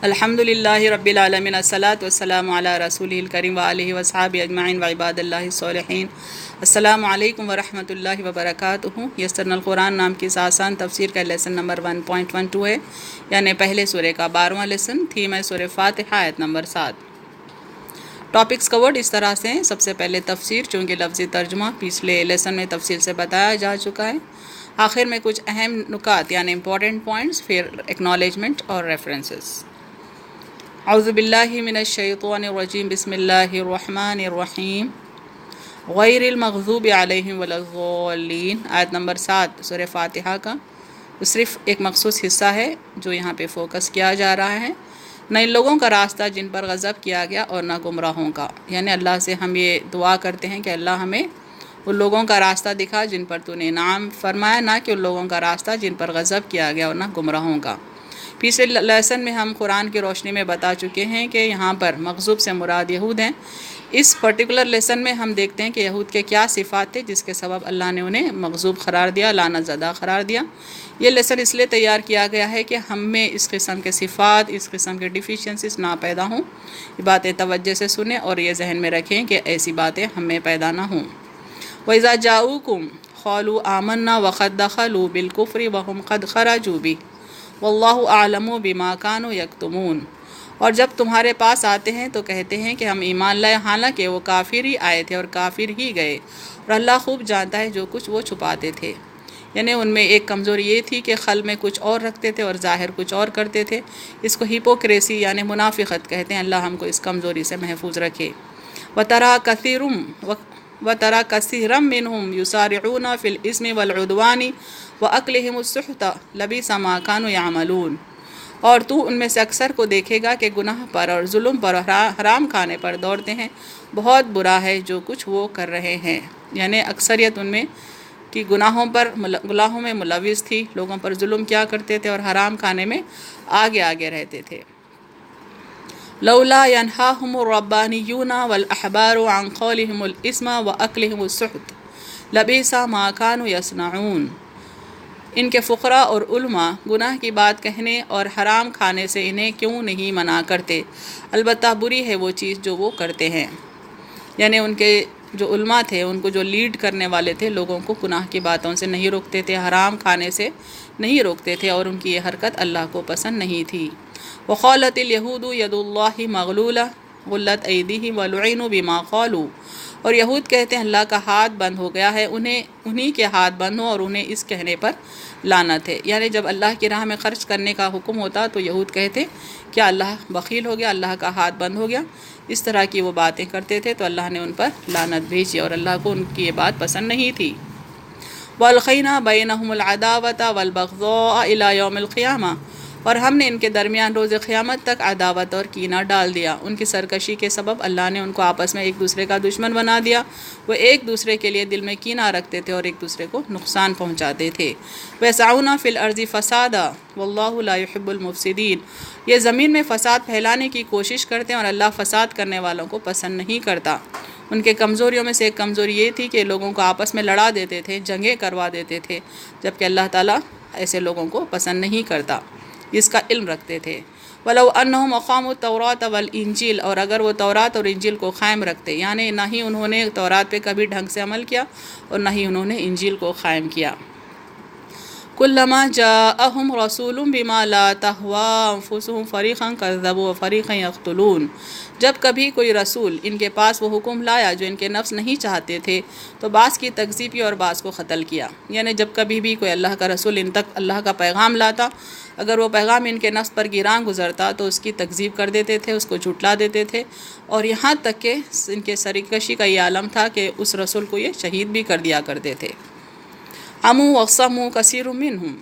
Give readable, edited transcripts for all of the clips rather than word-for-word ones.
الحمدللہ رب العالمین الصلاۃ والسلام علی رسولہ الکریم وآلہ وصحبہ اجمعین وعباد اللہ الصالحین۔ السلام علیکم ورحمۃ اللہ وبرکاتہ۔ یسرنا القرآن نام کی آسان تفسیر کا لیسن نمبر 1.12 ہے، یعنی پہلے سورہ کا 12واں لیسن۔ تھیم ہے سورہ فاتحہ، آیت نمبر 7۔ ٹاپکس کورڈ اس طرح سے ہیں۔ سب سے پہلے تفسیر، چونکہ لفظی ترجمہ پچھلے لیسن میں تفصیل سے بتایا جا چکا ہے۔ آخر میں کچھ اہم نکات یعنی امپورٹنٹ پوائنٹس، پھر ایکنالجمنٹ اور ریفرنسز۔ اعوذ باللہ من الشیطان الرجیم، بسم اللہ الرحمن الرحیم، غیر المغضوب علیہم ولا الضالین۔ آیت نمبر 7 سورہ فاتحہ کا صرف ایک مخصوص حصہ ہے جو یہاں پہ فوکس کیا جا رہا ہے۔ نہ ان لوگوں کا راستہ جن پر غضب کیا گیا اور نہ گمراہوں کا، یعنی اللہ سے ہم یہ دعا کرتے ہیں کہ اللہ ہمیں ان لوگوں کا راستہ دکھا جن پر تو نے انعام فرمایا، نہ کہ ان لوگوں کا راستہ جن پر غضب کیا گیا اور نہ گمراہوں کا۔ پچھلے لیسن میں ہم قرآن کی روشنی میں بتا چکے ہیں کہ یہاں پر مغضوب سے مراد یہود ہیں۔ اس پرٹیکولر لیسن میں ہم دیکھتے ہیں کہ یہود کے کیا صفات تھے جس کے سبب اللہ نے انہیں مغضوب قرار دیا، لعنت زدہ قرار دیا۔ یہ لیسن اس لیے تیار کیا گیا ہے کہ ہم میں اس قسم کے صفات، اس قسم کے ڈیفیشنسیز نہ پیدا ہوں۔ یہ باتیں توجہ سے سنیں اور یہ ذہن میں رکھیں کہ ایسی باتیں ہم میں پیدا نہ ہوں۔ وَإِذَا جَاءُوكُمْ قَالُوا آمَنَّا وَقَدْ دَخَلُوا بِالْكُفْرِ وَهُمْ قَدْ خَرَجُوا بِهِ وَاللَّهُ أَعْلَمُ بِمَا كَانُوا يَكْتُمُونَ۔ اور جب تمہارے پاس آتے ہیں تو کہتے ہیں کہ ہم ایمان لائے، حالانکہ وہ کافر ہی آئے تھے اور کافر ہی گئے، اور اللہ خوب جانتا ہے جو کچھ وہ چھپاتے تھے۔ یعنی ان میں ایک کمزوری یہ تھی کہ قلب میں کچھ اور رکھتے تھے اور ظاہر کچھ اور کرتے تھے۔ اس کو ہپوکریسی یعنی منافقت کہتے ہیں۔ اللہ ہم کو اس کمزوری سے محفوظ رکھے۔ وَتَرَى كَثِيرًا مِّنْهُمْ يُسَارِعُونَ فِي الْإِثْمِ وَالْعُدْوَانِ وَأَكْلِهِمُ السُّحْتَ لَبِئْسَ مَا كَانُوا يَعْمَلُونَ۔ اور تو ان میں سے اکثر کو دیکھے گا کہ گناہ پر اور ظلم پر اور حرام کھانے پر دوڑتے ہیں۔ بہت برا ہے جو کچھ وہ کر رہے ہیں۔ یعنی اکثریت ان میں کہ گناہوں میں ملوث تھی، لوگوں پر ظلم کیا کرتے تھے اور حرام کھانے میں آگے رہتے تھے۔ لولا ينهاهم الربانيون والأحبار عن قولهم الإثم وأكلهم السحت لبئس ما كانوا يصنعون۔ ان کے فقراء اور علماء گناہ کی بات کہنے اور حرام کھانے سے انہیں کیوں نہیں منع کرتے؟ البتہ بری ہے وہ چیز جو وہ کرتے ہیں۔ یعنی ان کے جو علماء تھے، ان کو جو لیڈ کرنے والے تھے، لوگوں کو گناہ کی باتوں سے نہیں روکتے تھے، حرام کھانے سے نہیں روکتے تھے، اور ان کی یہ حرکت اللہ کو پسند نہیں تھی۔ وقالت اليہود ید اللہ مغلولہ غلت ایدیہم ولعنوا بما قالوا۔ اور یہود کہتے ہیں اللہ کا ہاتھ بند ہو گیا ہے، انہی کے ہاتھ بند ہو اور انہیں اس کہنے پر لعنت ہے۔ یعنی جب اللہ کی راہ میں خرچ کرنے کا حکم ہوتا تو یہود کہتے کیا اللہ بخیل ہو گیا، اللہ کا ہاتھ بند ہو گیا؟ اس طرح کی وہ باتیں کرتے تھے تو اللہ نے ان پر لعنت بھیجی، اور اللہ کو ان کی یہ بات پسند نہیں تھی۔ وَأَلْقَيْنَا بَيْنَهُمُ الْعَدَاوَةَ وَالْبَغْضَاءَ إِلَى يَوْمِ الْقِيَامَةِ۔ اور ہم نے ان کے درمیان روز قیامت تک عداوت اور کینہ ڈال دیا۔ ان کی سرکشی کے سبب اللہ نے ان کو آپس میں ایک دوسرے کا دشمن بنا دیا۔ وہ ایک دوسرے کے لیے دل میں کینہ رکھتے تھے اور ایک دوسرے کو نقصان پہنچاتے تھے۔ وَيَسْعَوْنَ فِي الْأَرْضِ فَسَادًا وَاللَّهُ لَا يُحِبُّ الْمُفْسِدِينَ۔ یہ زمین میں فساد پھیلانے کی کوشش کرتے ہیں اور اللہ فساد کرنے والوں کو پسند نہیں کرتا۔ ان کے کمزوریوں میں سے ایک کمزوری یہ تھی کہ لوگوں کو آپس میں لڑا دیتے تھے، جنگیں کروا دیتے تھے، جبکہ اللہ تعالیٰ ایسے لوگوں کو پسند نہیں کرتا، اس کا علم رکھتے تھے۔ وَلَوْ أَنَّهُمْ أَقَامُوا التَّوْرَاةَ وَالْإِنْجِيلَ۔ اور اگر وہ تورات اور انجیل کو قائم رکھتے، یعنی نہ ہی انہوں نے تورات پہ کبھی ڈھنگ سے عمل کیا اور نہ ہی انہوں نے انجیل کو قائم کیا۔ كُلَّمَا جَاءَهُمْ رَسُولٌ بِمَا لَا تَهْوَىٰ أَنفُسُهُمْ فَرِيقًا كَذَّبُوا وَفَرِيقًا يَقْتُلُونَ۔ جب کبھی کوئی رسول ان کے پاس وہ حکم لایا جو ان کے نفس نہیں چاہتے تھے تو بعض کی تکذیب کی اور بعض کو قتل کیا۔ یعنی جب کبھی بھی کوئی اللہ کا رسول ان تک اللہ کا پیغام لاتا، اگر وہ پیغام ان کے نفس پر گراں گزرتا تو اس کی تکذیب کر دیتے تھے، اس کو جھٹلا دیتے تھے، اور یہاں تک کہ ان کے سرکشی کا یہ عالم تھا کہ اس رسول کو یہ شہید بھی کر دیا کرتے تھے۔ عموا وصموا کثیر منہم۔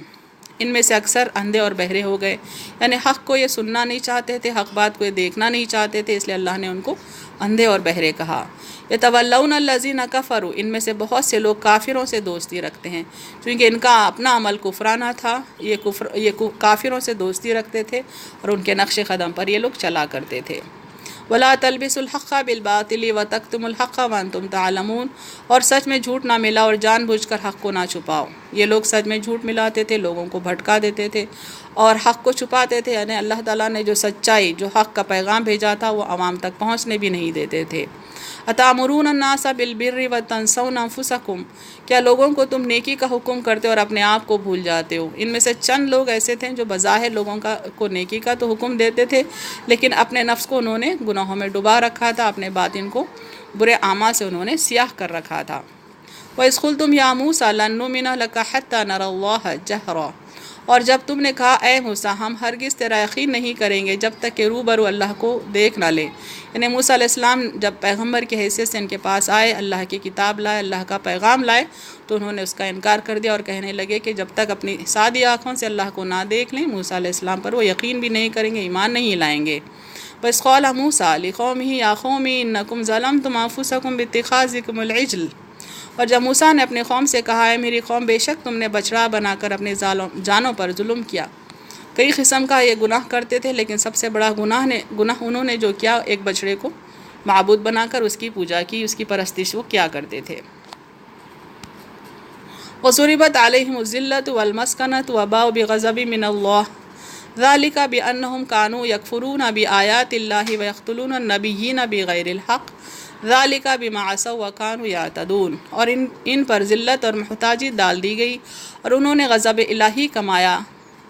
ان میں سے اکثر اندھے اور بہرے ہو گئے، یعنی حق کو یہ سننا نہیں چاہتے تھے، حق بات کو یہ دیکھنا نہیں چاہتے تھے، اس لیے اللہ نے ان کو اندھے اور بہرے کہا۔ یتولون الذین کفروا۔ ان میں سے بہت سے لوگ کافروں سے دوستی رکھتے ہیں، کیونکہ ان کا اپنا عمل کفرانہ تھا، یہ کافروں سے دوستی رکھتے تھے اور ان کے نقش قدم پر یہ لوگ چلا کرتے تھے۔ ولا تلبسوا الحق بالباطل وتکتموا الحق وانتم تعلمون، اور سچ میں جھوٹ نہ ملا اور جان بوجھ کر حق کو نہ چھپاؤ۔ یہ لوگ سچ میں جھوٹ ملاتے تھے، لوگوں کو بھٹکا دیتے تھے اور حق کو چھپاتے تھے، یعنی اللہ تعالیٰ نے جو سچائی، جو حق کا پیغام بھیجا تھا وہ عوام تک پہنچنے بھی نہیں دیتے تھے۔ اتامرون الناس بالبر وتنسون انفسکم، کیا لوگوں کو تم نیکی کا حکم کرتے اور اپنے آپ کو بھول جاتے ہو؟ ان میں سے چند لوگ ایسے تھے جو بظاہر لوگوں کو نیکی کا تو حکم دیتے تھے، لیکن اپنے نفس کو انہوں نے گناہوں میں ڈبا رکھا تھا، اپنے باطن کو برے اعمال سے انہوں نے سیاہ کر رکھا تھا۔ وَإِذْ قُلْتُمْ يَا مُوسَىٰ لَن نُّؤْمِنَ لَكَ حَتَّىٰ نَرَى اللَّهَ جَهْرًا، اور جب تم نے کہا اے موسیٰ ہم ہرگز تیرا یقین نہیں کریں گے جب تک کہ روبرو اللہ کو دیکھ نہ لیں۔ یعنی موسیٰ علیہ السلام جب پیغمبر کی حیثیت سے ان کے پاس آئے، اللہ کی کتاب لائے، اللہ کا پیغام لائے، تو انہوں نے اس کا انکار کر دیا اور کہنے لگے کہ جب تک اپنی سادی آنکھوں سے اللہ کو نہ دیکھ لیں موسیٰ علیہ السلام پر وہ یقین بھی نہیں کریں گے، ایمان نہیں لائیں گے۔ بس قال موسیٰ لقومہ یا قوم انکم ظلمتم انفسکم باتخاذکم العجل، اور جب موسیٰ نے اپنے قوم سے کہا ہے میری قوم بے شک تم نے بچڑا بنا کر اپنے جانوں پر ظلم کیا۔ کئی قسم کا یہ گناہ کرتے تھے، لیکن سب سے بڑا گناہ انہوں نے جو کیا، ایک بچڑے کو معبود بنا کر اس کی پوجا کی، اس کی پرستش وہ کیا کرتے تھے۔ وَضُرِبَتْ عَلَيْهِمُ الذِّلَّةُ وَالْمَسْكَنَةُ وَبَاءُوا بِغَضَبٍ مِّنَ اللَّهِ ذَلِكَ بِأَنَّهُمْ كَانُوا يَكْفُرُونَ بِآيَاتِ اللَّهِ وَيَقْتُلُونَ النَّبِيِّينَ بِغَيْرِ الْحَقِّ ذَلِكَ بِمَا عَصَوا وَكَانُوا يَعْتَدُونَ، اور ان پر ذلت اور محتاجی ڈال دی گئی اور انہوں نے غضب الہی کمایا،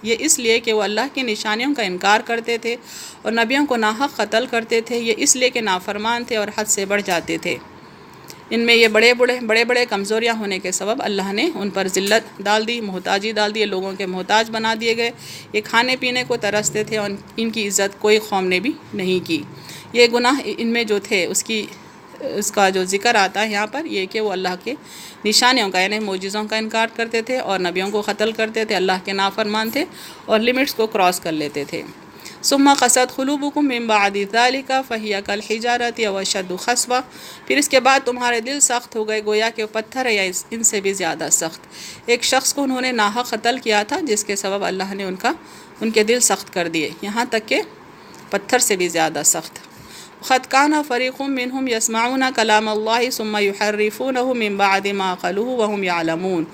یہ اس لیے کہ وہ اللہ کی نشانیوں کا انکار کرتے تھے اور نبیوں کو ناحق قتل کرتے تھے، یہ اس لیے کہ نافرمان تھے اور حد سے بڑھ جاتے تھے۔ ان میں یہ بڑے بڑے کمزوریاں ہونے کے سبب اللہ نے ان پر ذلت ڈال دی، محتاجی ڈال دی، لوگوں کے محتاج بنا دیے گئے، یہ کھانے پینے کو ترستے تھے اور ان کی عزت کوئی قوم نے بھی نہیں کی۔ یہ گناہ ان میں جو تھے اس کا جو ذکر آتا ہے یہاں پر، یہ کہ وہ اللہ کے نشانیوں کا یعنی معجزوں کا انکار کرتے تھے اور نبیوں کو قتل کرتے تھے، اللہ کے نافرمان تھے اور لمٹس کو کراس کر لیتے تھے۔ ثم قست قلوبکم من بعد ذلک فہی کالحجارۃ او اشد قسوۃ، پھر اس کے بعد تمہارے دل سخت ہو گئے گویا کہ پتھر ہے یا ان سے بھی زیادہ سخت۔ ایک شخص کو انہوں نے ناحق قتل کیا تھا جس کے سبب اللہ نے ان کے دل سخت کر دیے، یہاں تک کہ پتھر سے بھی زیادہ سخت۔ قد کان فریق منہم یسمعون کلام اللہ ثم یحرفونہ من بعد ما عقلوہ وہم یعلمون،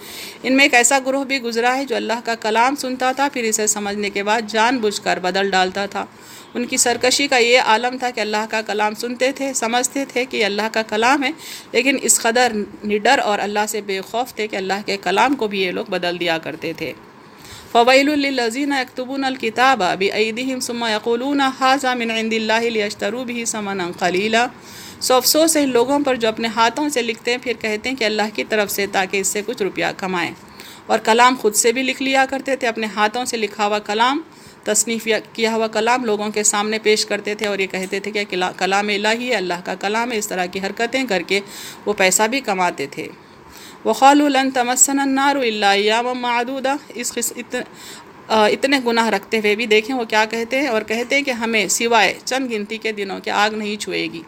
ان میں ایک ایسا گروہ بھی گزرا ہے جو اللہ کا کلام سنتا تھا پھر اسے سمجھنے کے بعد جان بوجھ کر بدل ڈالتا تھا۔ ان کی سرکشی کا یہ عالم تھا کہ اللہ کا کلام سنتے تھے، سمجھتے تھے کہ یہ اللہ کا کلام ہے، لیکن اس قدر نڈر اور اللہ سے بے خوف تھے کہ اللہ کے کلام کو بھی یہ لوگ بدل دیا کرتے تھے۔ فویل للذین یکتبون الکتاب بایدیہم ثم یقولون ھذا من عند اللہ لیشتروا بہ ثمنا قلیلا، سو افسوس ہے ان لوگوں پر جو اپنے ہاتھوں سے لکھتے ہیں پھر کہتے ہیں کہ اللہ کی طرف سے تاکہ اس سے کچھ روپیہ کمائیں، اور کلام خود سے بھی لکھ لیا کرتے تھے، اپنے ہاتھوں سے لکھا ہوا کلام، تصنیف کیا ہوا کلام لوگوں کے سامنے پیش کرتے تھے اور یہ کہتے تھے کہ کلام الہی ہے، اللہ کا کلام ہے، اس طرح کی حرکتیں کر کے وہ پیسہ بھی کماتے تھے۔ وَقَالُوا لَن تَمَسَّنَا النَّارُ إِلَّا أَيَّامًا مَّعْدُودَةً، اتنے گناہ رکھتے ہوئے بھی دیکھیں وہ کیا کہتے ہیں، اور کہتے ہیں کہ ہمیں سوائے چند گنتی کے دنوں کے آگ نہیں چھوئے گی،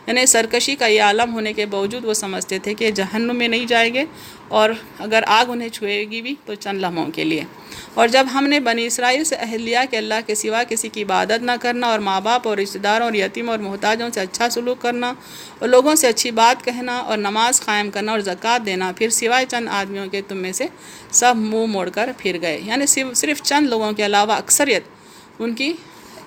یعنی سرکشی کا یہ عالم ہونے کے باوجود وہ سمجھتے تھے کہ جہنم میں نہیں جائیں گے اور اگر آگ انہیں چھوئے گی بھی تو چند لمحوں کے لیے۔ اور جب ہم نے بنی اسرائیل سے عہد لیا کہ اللہ کے سوا کسی کی عبادت نہ کرنا اور ماں باپ اور رشتہ داروں اور یتیم اور محتاجوں سے اچھا سلوک کرنا اور لوگوں سے اچھی بات کہنا اور نماز قائم کرنا اور زکوٰۃ دینا، پھر سوائے چند آدمیوں کے تم میں سے سب منہ موڑ کر پھر گئے، یعنی صرف چند لوگوں کے علاوہ اکثریت ان کی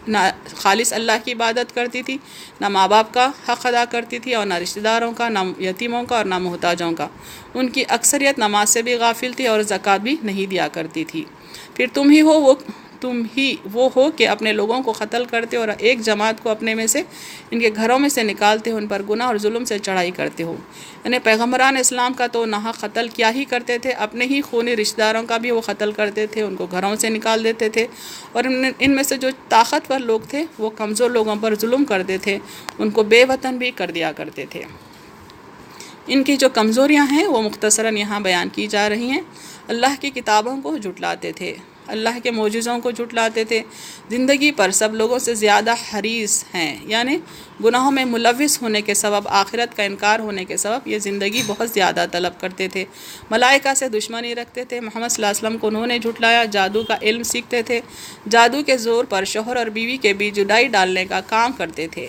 نہ خالص اللہ کی عبادت کرتی تھی، نہ ماں باپ کا حق ادا کرتی تھی اور نہ رشتہ داروں کا، نہ یتیموں کا اور نہ محتاجوں کا۔ ان کی اکثریت نماز سے بھی غافل تھی اور زکوٰۃ بھی نہیں دیا کرتی تھی۔ پھر تم ہی وہ ہو کہ اپنے لوگوں کو قتل کرتے اور ایک جماعت کو اپنے میں سے ان کے گھروں میں سے نکالتے ہو، ان پر گناہ اور ظلم سے چڑھائی کرتے ہو۔ یعنی پیغمبران اسلام کا تو ناحق قتل کیا ہی کرتے تھے، اپنے ہی خونی رشتہ داروں کا بھی وہ قتل کرتے تھے، ان کو گھروں سے نکال دیتے تھے، اور ان میں سے جو طاقتور لوگ تھے وہ کمزور لوگوں پر ظلم کرتے تھے، ان کو بے وطن بھی کر دیا کرتے تھے۔ ان کی جو کمزوریاں ہیں وہ مختصراً یہاں بیان کی جا رہی ہیں۔ اللہ کی کتابوں کو جھٹلاتے تھے، اللہ کے معجزوں کو جھٹلاتے تھے، زندگی پر سب لوگوں سے زیادہ حریص ہیں، یعنی گناہوں میں ملوث ہونے کے سبب، آخرت کا انکار ہونے کے سبب یہ زندگی بہت زیادہ طلب کرتے تھے، ملائکہ سے دشمنی رکھتے تھے، محمد صلی اللہ علیہ وسلم کو انہوں نے جھٹلایا، جادو کا علم سیکھتے تھے، جادو کے زور پر شوہر اور بیوی کے بیچ جدائی ڈالنے کا کام کرتے تھے،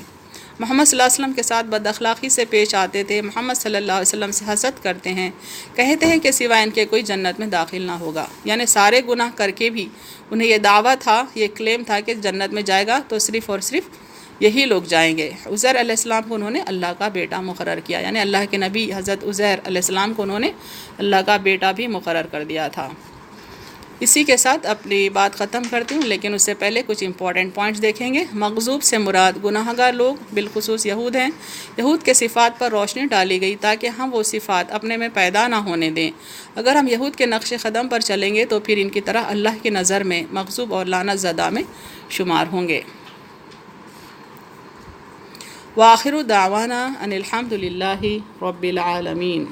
محمد صلی اللہ علیہ وسلم کے ساتھ بد اخلاقی سے پیش آتے تھے، محمد صلی اللہ علیہ وسلم سے حسد کرتے ہیں، کہتے ہیں کہ سوائے ان کے کوئی جنت میں داخل نہ ہوگا، یعنی سارے گناہ کر کے بھی انہیں یہ دعویٰ تھا، یہ کلیم تھا کہ جنت میں جائے گا تو صرف اور صرف یہی لوگ جائیں گے۔ عزیر علیہ السلام کو انہوں نے اللہ کا بیٹا مقرر کیا، یعنی اللہ کے نبی حضرت عزیر علیہ السلام کو انہوں نے اللہ کا بیٹا بھی مقرر کر دیا تھا۔ اسی کے ساتھ اپنی بات ختم کرتی ہوں، لیکن اس سے پہلے کچھ امپورٹنٹ پوائنٹس دیکھیں گے۔ مغضوب سے مراد گناہ گار لوگ بالخصوص یہود ہیں۔ یہود کے صفات پر روشنی ڈالی گئی تاکہ ہم وہ صفات اپنے میں پیدا نہ ہونے دیں۔ اگر ہم یہود کے نقش قدم پر چلیں گے تو پھر ان کی طرح اللہ کی نظر میں مغضوب اور لعنت زدہ میں شمار ہوں گے۔ وآخر دعوانا ان الحمد للہ رب العالمین۔